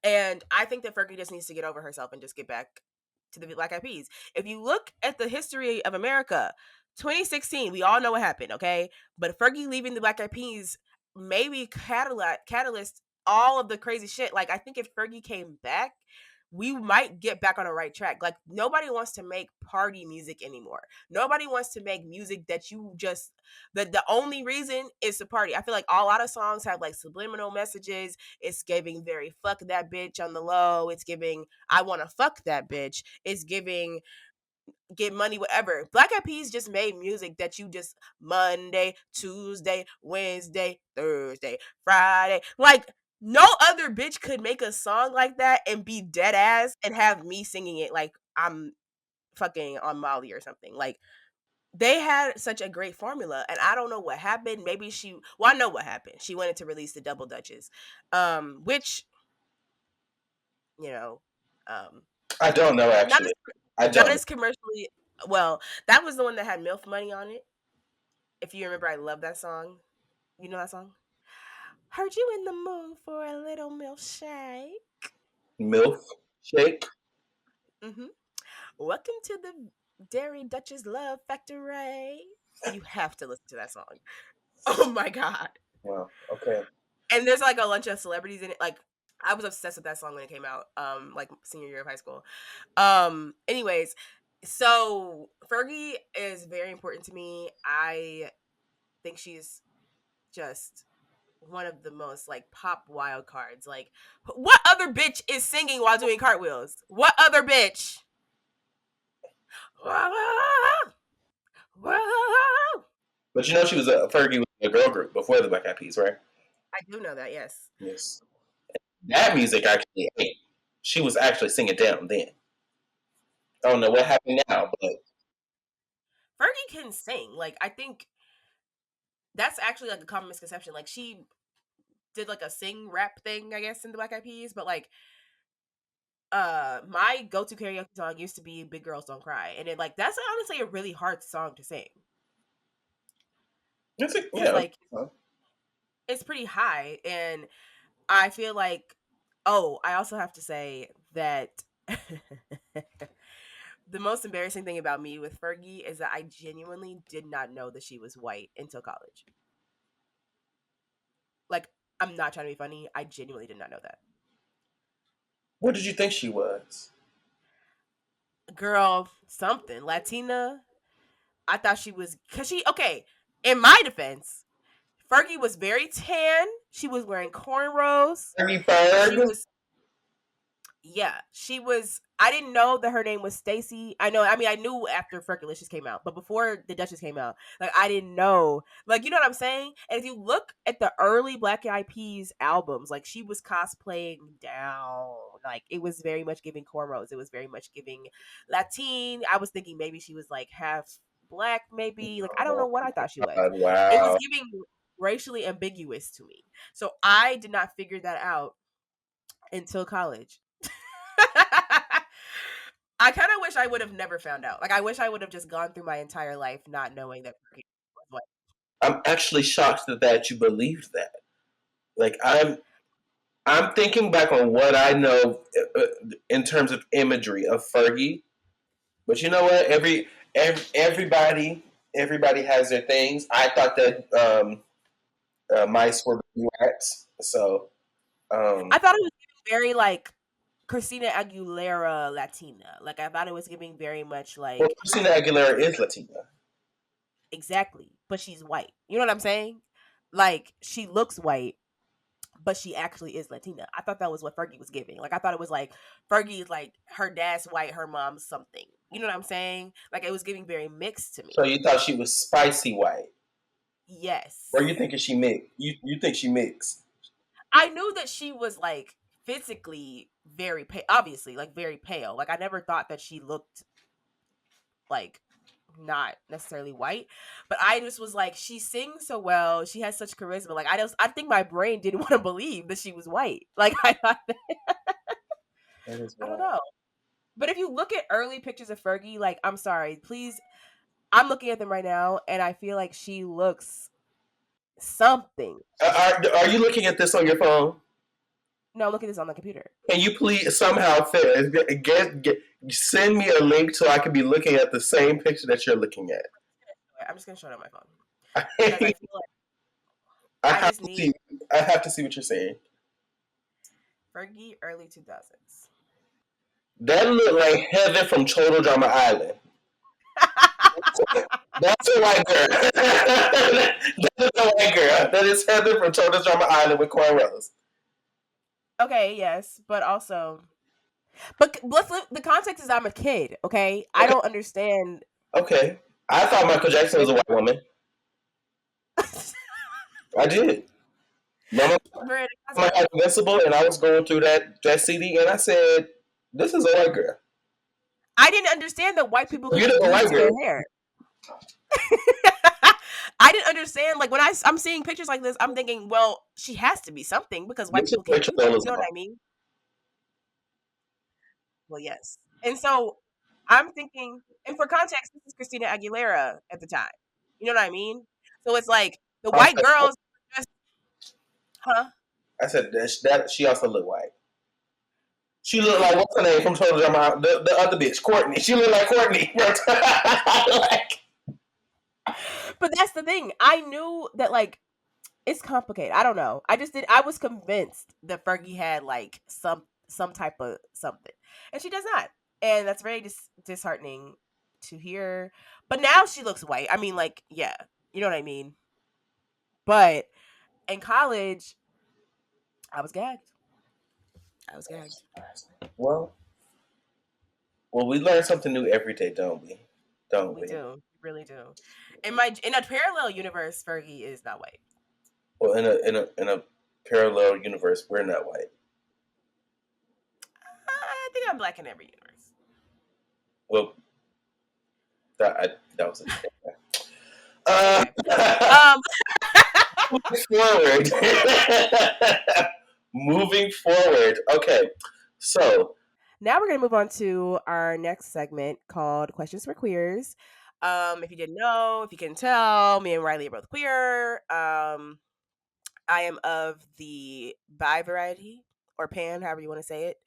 And I think that Fergie just needs to get over herself and just get back to the Black Eyed Peas. If you look at the history of America, 2016, we all know what happened, okay? But Fergie leaving the Black Eyed Peas maybe catalyst all of the crazy shit. Like I think if Fergie came back, we might get back on the right track. Like nobody wants to make party music anymore. Nobody wants to make music that you just the only reason is to party. I feel like a lot of songs have like subliminal messages. It's giving very fuck that bitch on the low. It's giving I want to fuck that bitch. It's giving get money, whatever. Black Eyed Peas just made music that you just Monday, Tuesday, Wednesday, Thursday, Friday. Like no other bitch could make a song like that and be dead ass and have me singing it like I'm fucking on Molly or something. Like they had such a great formula and I don't know what happened. Maybe I know what happened. She wanted to release the Double Dutches. Which, you know, um
I don't know
not
actually.
as
I
not
don't know.
as commercially well. That was the one that had MILF Money on it. If you remember, I love that song. You know that song? Heard you in the mood for a little milkshake.
MILF shake.
Mm-hmm. Welcome to the Dairy Duchess Love Factory. You have to listen to that song. Oh my god!
Wow. Okay.
And there's like a bunch of celebrities in it. Like I was obsessed with that song when it came out. Like senior year of high school. Anyways, so Fergie is very important to me. I think she's just one of the most like pop wild cards. Like, what other bitch is singing while doing cartwheels? What other bitch?
But you know, she was a Fergie was a girl group before the Black Eyed Peas, right?
I do know that, yes.
Yes. That music actually, hey, she was actually singing down then. I don't know what happened now, but
Fergie can sing. Like, I think that's actually like a common misconception. Like, she did like a sing rap thing, I guess, in the Black Eyed Peas, but like, my go-to karaoke song used to be Big Girls Don't Cry, and it like that's honestly a really hard song to sing
it's a,
because
yeah.
like it's pretty high, and I feel like, oh, I also have to say that the most embarrassing thing about me with Fergie is that I genuinely did not know that she was white until college. Like, I'm not trying to be funny. I genuinely did not know that.
What did you think she was?
Girl, something. Latina. I thought she was, because okay, in my defense, Fergie was very tan. She was wearing cornrows.
Fergie
She
Ferg?
was Yeah, she was. I didn't know that her name was Stacy. I know. I mean, I knew after Fergalicious came out, but before the Duchess came out, like I didn't know. Like you know what I'm saying? And if you look at the early Black Eyed Peas albums, like she was cosplaying down. Like it was very much giving cornrows. It was very much giving Latin. I was thinking maybe she was like half black, maybe. Like I don't
Oh,
know what I thought she was. It was
wow.
giving racially ambiguous to me. So I did not figure that out until college. I kind of wish I would have never found out. Like, I wish I would have just gone through my entire life not knowing that Fergie was white.
I'm actually shocked that you believed that. Like I'm thinking back on what I know in terms of imagery of Fergie. But you know what? Everybody has their things. I thought that mice were rats. So
I thought it was very like Christina Aguilera Latina. Like, I thought it was giving very much
well,
like
Christina Aguilera is Latina.
exactly, but she's white. You know what I'm saying? Like, she looks white, but she actually is Latina. I thought that was what Fergie was giving. Like, I thought it was like Fergie is like her dad's white, her mom's something. You know what I'm saying? Like, it was giving very mixed to
So
me.
you thought she was spicy white, or you
Yes.
thinking she mixed? You think she mixed?
I knew that she was like physically very pale, obviously, like very pale. Like I never thought that she looked like not necessarily white, but I just was like, she sings so well, she has such charisma. Like I think my brain didn't want to believe that she was white. Like I thought that,
That is
I don't
wild.
know. But if you look at early pictures of Fergie, like I'm sorry, please, I'm looking at them right now, and I feel like she looks something.
Are you looking at this on your phone?
No, look at this on the computer.
Can you please somehow send me a link so I can be looking at the same picture that you're looking at?
I'm just gonna show it on my phone because I
I
feel like I
have
just
to
need
see. I have to see what you're saying.
Fergie early 2000s.
That looked like Heather from Total Drama Island. That's a white girl. That is a white girl. That is Heather from Total Drama Island with cornrows.
Okay, yes, but also, but the context is I'm a kid. Okay, I
Okay,
don't understand.
okay. I thought Michael Jackson was a white woman. I did. Mama,
Brandon,
I had Invincible, and I was going through that CD, and I said, "This is a white girl,
I didn't understand that white people could
beautiful
do this
white
to their
girl."
hair. I didn't understand. Like when I'm seeing pictures like this, I'm thinking, well, she has to be something because white
This is
people can't
Rachel
do this. You know what
Dolezal.
I mean? Well, yes. And so I'm thinking, and for context, this is Christina Aguilera at the time. You know what I mean? So it's like the white girls, just, huh?
I said that she also looked white. She looked like what's her name from Total Drama? The other bitch, Courtney. She looked like Courtney. Like,
But that's the thing. I knew that like it's complicated. I don't know. I just did. I was convinced that Fergie had like some type of something, and she does not. And that's very disheartening to hear. But now she looks white. I mean, like, yeah, you know what I mean. But in college, I was gagged. I was gagged.
well, well, we learn something new every day, don't we? Don't
We
we?
do, we really do. In a parallel universe, Fergie is not white.
Well, in a parallel universe, we're not white.
I think I'm black in every universe.
Well, that was a
Anyway,
uh,
um,
forward. Moving forward. Okay, so
now we're gonna move on to our next segment called "Questions for Queers." If you didn't know, if you can tell, me and Riley are both queer. I am of the bi variety or pan, however you want to say it.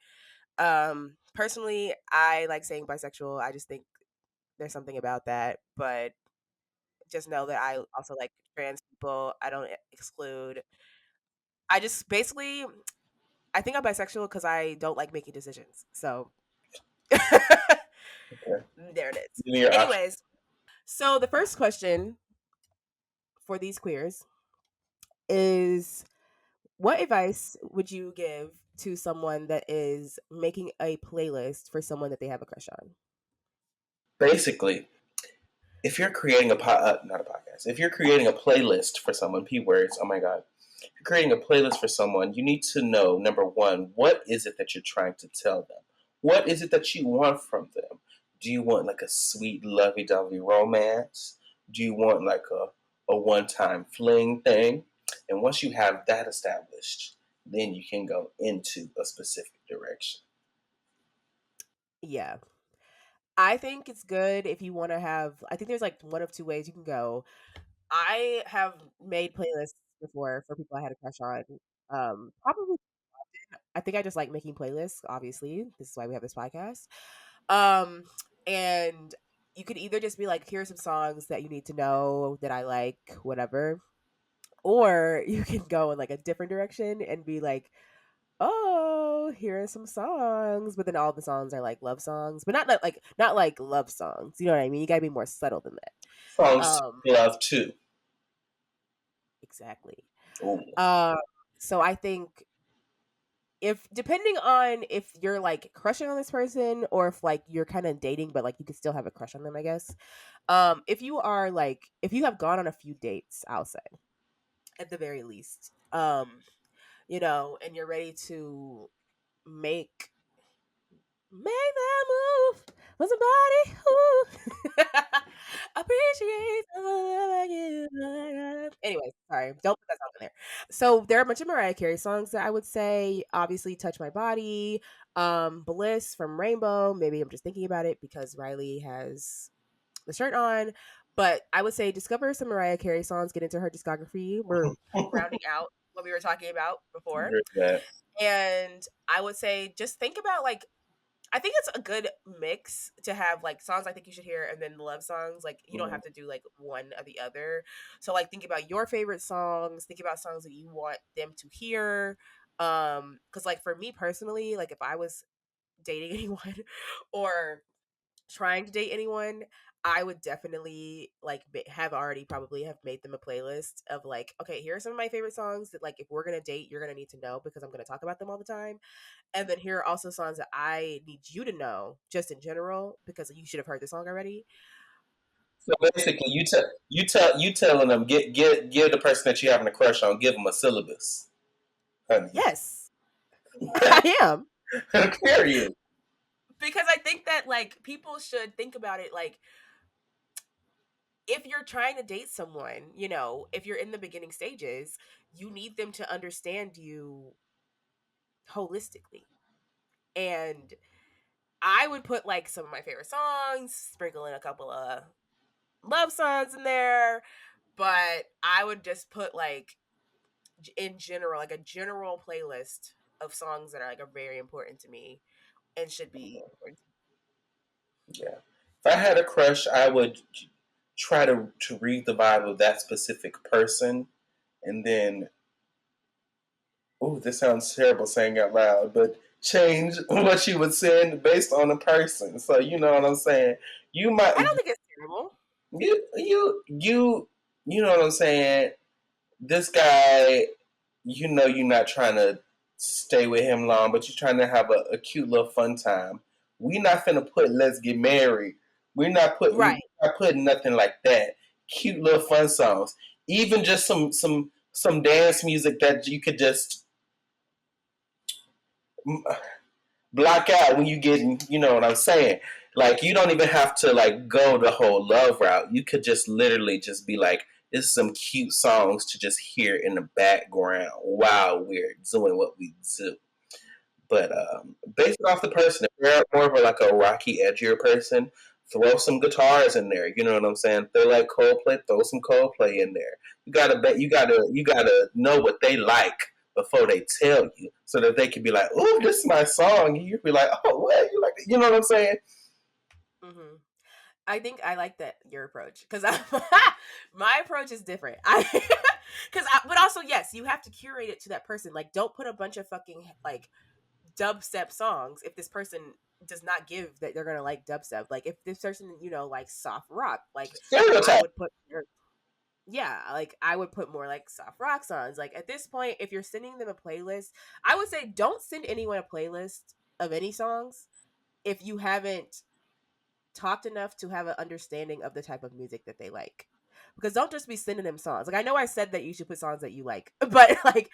Personally, I like saying bisexual. I just think there's something about that, but just know that I also like trans people. I don't exclude. I just basically, I think I'm bisexual because I don't like making decisions. So
okay,
there it is.
give me your option.
Anyways, so the first question for these queers is, what advice would you give to someone that is making a playlist for someone that they have a crush on?
Basically, if you're creating not a podcast, if you're creating a playlist for someone, P words, oh my god, if you're creating a playlist for someone, you need to know, number one, what is it that you're trying to tell them? What is it that you want from them? Do you want like a sweet, lovey dovey romance? Do you want like a one time fling thing? And once you have that established, then you can go into a specific direction.
Yeah. I think it's good if you want to have, I think there's like one of two ways you can go. I have made playlists before for people I had a crush on. Probably, I think I just like making playlists, obviously. This is why we have this podcast. Um, and you could either just be like, here are some songs that you need to know that I like, whatever. Or you can go in like a different direction and be like, oh, here are some songs, but then all the songs are like love songs, but not like love songs. You know what I mean? You gotta be more subtle than that.
Songs to love too.
Exactly.
Ooh.
Um, so I think if depending on if you're like crushing on this person or if like you're kind of dating, but like you could still have a crush on them, I guess. If you are like if you have gone on a few dates, I'll say at the very least, and you're ready to make make that move for somebody who appreciates someone like you. Anyway, sorry, don't put that song in there. So there are a bunch of Mariah Carey songs that I would say. Obviously, "Touch My Body," "Bliss" from Rainbow. Maybe I'm just thinking about it because Reilee has the shirt on. But I would say discover some Mariah Carey songs, get into her discography. We're rounding out what we were talking about before.
Agree with that.
And I would say just think about like I think it's a good mix to have like songs I think you should hear and then love songs. Like you don't
Mhm.
have to do like one or the other. So like think about your favorite songs, think about songs that you want them to hear. Cuz like for me personally, like if I was dating anyone or trying to date anyone, I would definitely like have already probably have made them a playlist of like, okay, here are some of my favorite songs that like if we're gonna date, you're gonna need to know because I'm gonna talk about them all the time. And then here are also songs that I need you to know just in general because you should have heard the song already.
So basically, you telling them give the person that you're having a crush on, give them a syllabus, honey.
Yes, I am.
Period.
Because I think that like people should think about it like if you're trying to date someone, if you're in the beginning stages, you need them to understand you holistically. And I would put like some of my favorite songs, sprinkle in a couple of love songs in there, but I would just put like in general, like a general playlist of songs that are like are very important to me and should be important.
Yeah. If I had a crush, I would try to read the vibe of that specific person, and then, oh, this sounds terrible saying out loud, but change what you would send based on the person. So you know what I'm saying. You
I
might
don't think it's terrible.
you know what I'm saying. This guy, you're not trying to stay with him long, but you're trying to have a cute little fun time. We not finna put let's get married. We're
Right.
not putting nothing like that. Cute little fun songs. Even just some dance music that you could just block out when you get, you know what I'm saying. Like you don't even have to like go the whole love route. You could just literally just be like, this is some cute songs to just hear in the background while we're doing what we do. But based off the person, if you're more of like a rocky, edgier person, throw some guitars in there. You know what I'm saying? They're like Coldplay, throw some Coldplay in there. You gotta bet. You gotta know what they like before they tell you, so that they can be like, "Oh, this is my song." And you be like, "Oh, what you like?" You know what I'm saying?
Hmm. I think I like that your approach because my approach is different. But also yes, you have to curate it to that person. Like, don't put a bunch of fucking like dubstep songs if this person does not give that they're gonna like dubstep. Like, if this person likes soft rock, like I
Stereotype.
would put yeah, like I would put more like soft rock songs. Like at this point, if you're sending them a playlist, I would say don't send anyone a playlist of any songs if you haven't talked enough to have an understanding of the type of music that they like. Because don't just be sending them songs. Like I know I said that you should put songs that you like, but like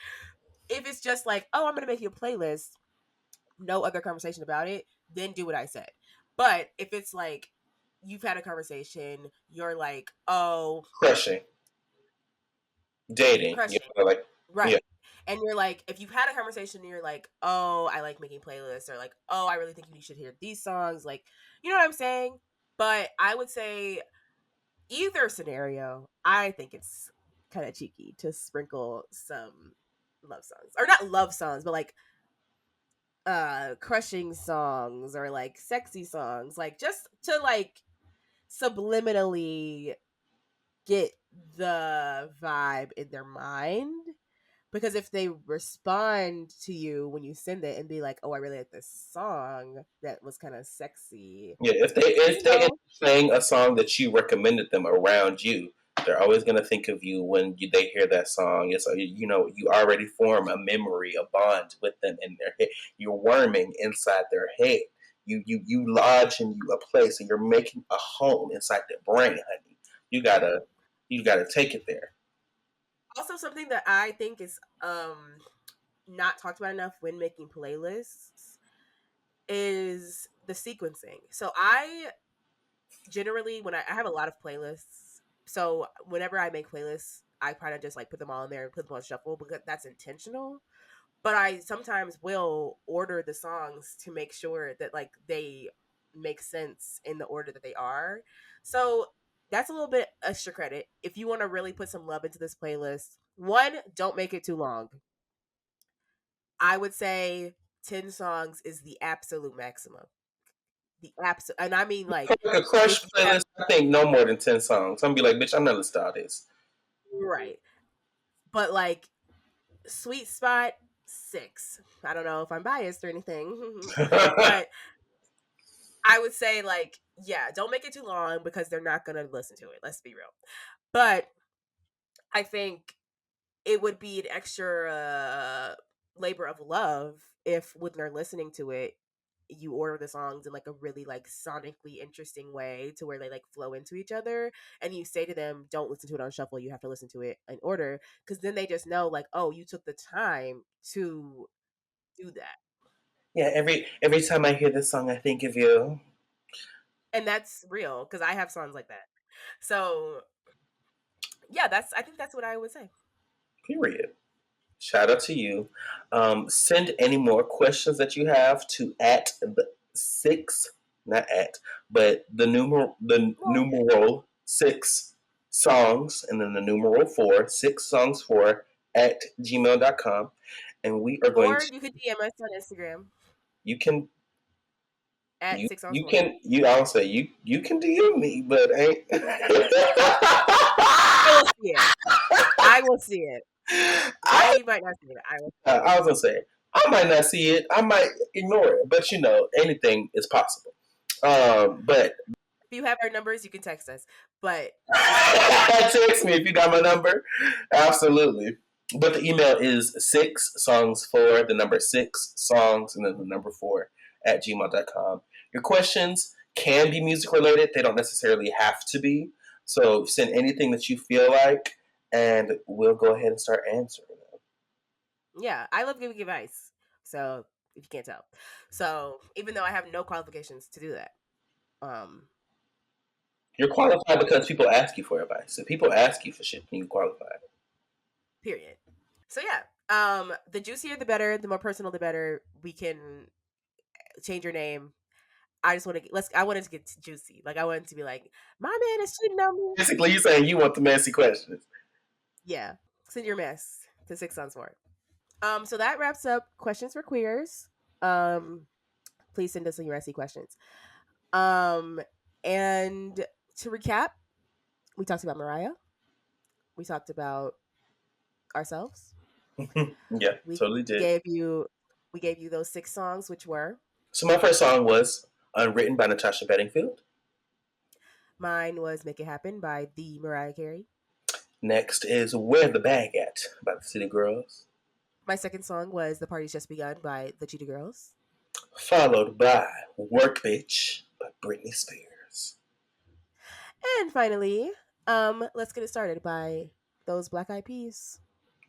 if it's just like, oh, I'm gonna make you a playlist, no other conversation about it, then do what I said. But if it's like you've had a conversation, you're like, oh,
Crushing, dating. You
crushing,
know, like yeah,
right. And you're like, if you've had a conversation and you're like, oh, I like making playlists, or like, oh, I really think you should hear these songs, like, you know what I'm saying? But I would say either scenario, I think it's kind of cheeky to sprinkle some love songs. Or not love songs, but like crushing songs or like sexy songs. Like just to like subliminally get the vibe in their mind. Because if they respond to you when you send it and be like, "Oh, I really like this song that was kind of sexy,"
yeah. If they end up
you
playing a song that you recommended them around you, they're always gonna think of you when they hear that song. It's you already form a memory, a bond with them in their head. You're worming inside their head. You lodge in you a place, and you're making a home inside their brain, honey. You gotta you gotta take it there.
also something that I think is not talked about enough when making playlists is the sequencing. So I generally I have a lot of playlists. So whenever I make playlists, I kind of just like put them all in there and put them on shuffle because that's intentional. But I sometimes will order the songs to make sure that like they make sense in the order that they are. So that's a little bit extra credit. If you want to really put some love into this playlist, one, don't make it too long. I would say 10 songs is the absolute maximum. The absolute, and I mean like
Like a
if
crush
you have
playlist, I think no more than 10 songs. I'm gonna be like, bitch, I'm not listening to all this.
right, but like sweet spot. 6. I don't know if I'm biased or anything, but I would say like, yeah, don't make it too long because they're not gonna listen to it. Let's be real. But I think it would be an extra labor of love if when they're listening to it, you order the songs in like a really like sonically interesting way to where they like flow into each other, and you say to them, don't listen to it on shuffle, you have to listen to it in order, because then they just know like, oh, you took the time to do that.
Yeah, every time I hear this song, I think of you.
And that's real because I have songs like that. So yeah, that's, I think that's what I would say.
Period. Shout out to you. Send any more questions that you have to at the six, not at, but the
Well,
numeral six songs, and then the numeral four, six songs four at gmail.com. And we are going
or
to,
you could DM us on Instagram
you can,
at
you,
six on
you
sport.
can, you, I'll say you can DM me, but ain't.
I will see it. I will see it.
I
Riley might not see it. I will see it.
I was gonna say I might not see it, I might ignore it, but anything is possible. But
If you have our numbers, you can text us. But just DM us.
text me if you got my number. Absolutely. But the email is six songs for the number six songs and then the number four at gmail.com. Your questions can be music related, they don't necessarily have to be. So send anything that you feel like, and we'll go ahead and start answering them.
Yeah, I love giving advice. So if you can't tell, so even though I have no qualifications to do that, um,
You're qualified because people ask you for advice. If people ask you for shit, then you're qualified.
period. So yeah, the juicier the better, the more personal the better. We can change your name. I just want to let's. I wanted to get juicy. Like I wanted to be like, my man is cheating on me.
Basically, you're saying you want the messy questions.
Yeah, send your mess to 6 on 4. So that wraps up questions for queers. Um, please send us your messy questions. Um, and to recap, we talked about Mariah. We talked about ourselves.
Yeah,
We
totally did.
gave you we gave you those 6 songs, which were
So my first song was Unwritten by Natasha Bedingfield.
mine was "Make It Happen" by the Mariah Carey.
Next is Where the Bag At by the City Girls.
My second song was "The Party's Just Begun" by the Cheetah Girls.
Followed by Work Bitch by Britney Spears.
And finally, "Let's Get It Started" by those Black Eyed Peas.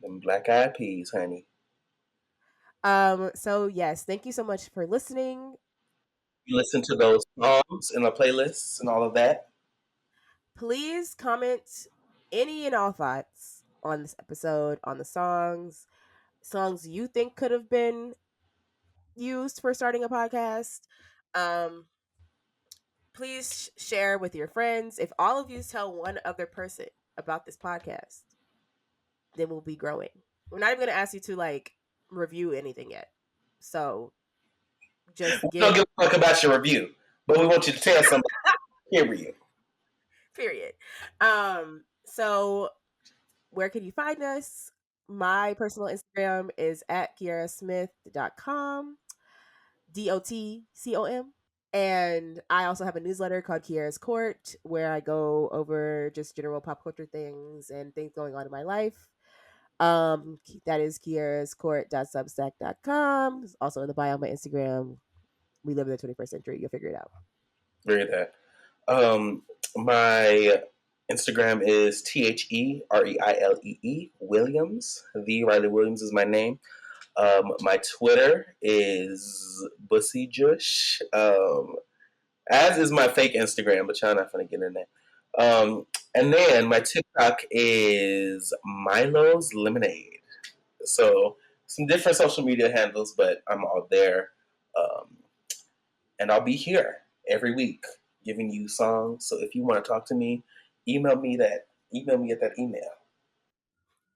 Them Black Eyed Peas, honey.
So yes, thank you so much for listening.
You listen to those songs in the playlists and all of that.
Please comment any and all thoughts on this episode, on the songs you think could have been used for starting a podcast. Um, please share with your friends. If all of you tell one other person about this podcast, then we'll be growing. We're not even going to ask you to like review anything yet. So just
We don't
give
give a fuck about your review, but we want you to tell somebody. Period.
period. So where can you find us? My personal Instagram is at kiarasmith.com, DOTCOM. And I also have a newsletter called Kiara's Court where I go over just general pop culture things and things going on in my life. That is kiarascourt.substack.com. It's also in the bio on my Instagram. We live in the 21st century. You'll figure it out.
Very that. My Instagram is TheReilee Williams. The Riley Williams is my name. My Twitter is Bussy Jush. As is my fake Instagram, but y'all not gonna get in there. And then my TikTok is Milo's Lemonade. So some different social media handles, but I'm all there. Um, and I'll be here every week giving you songs. So if you want to talk to me, email me at that email.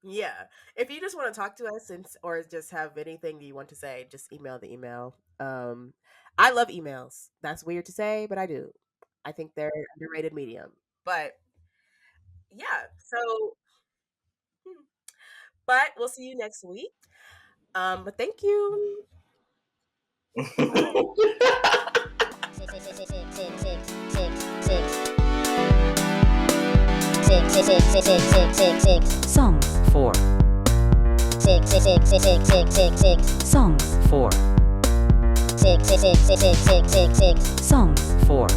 Yeah. If you just want to talk to us or just have anything you want to say, just email the email. I love emails. That's weird to say, but I do. I think they're an underrated medium. But yeah, so but we'll see you next week. But thank you.
Songs for Songs for Songs for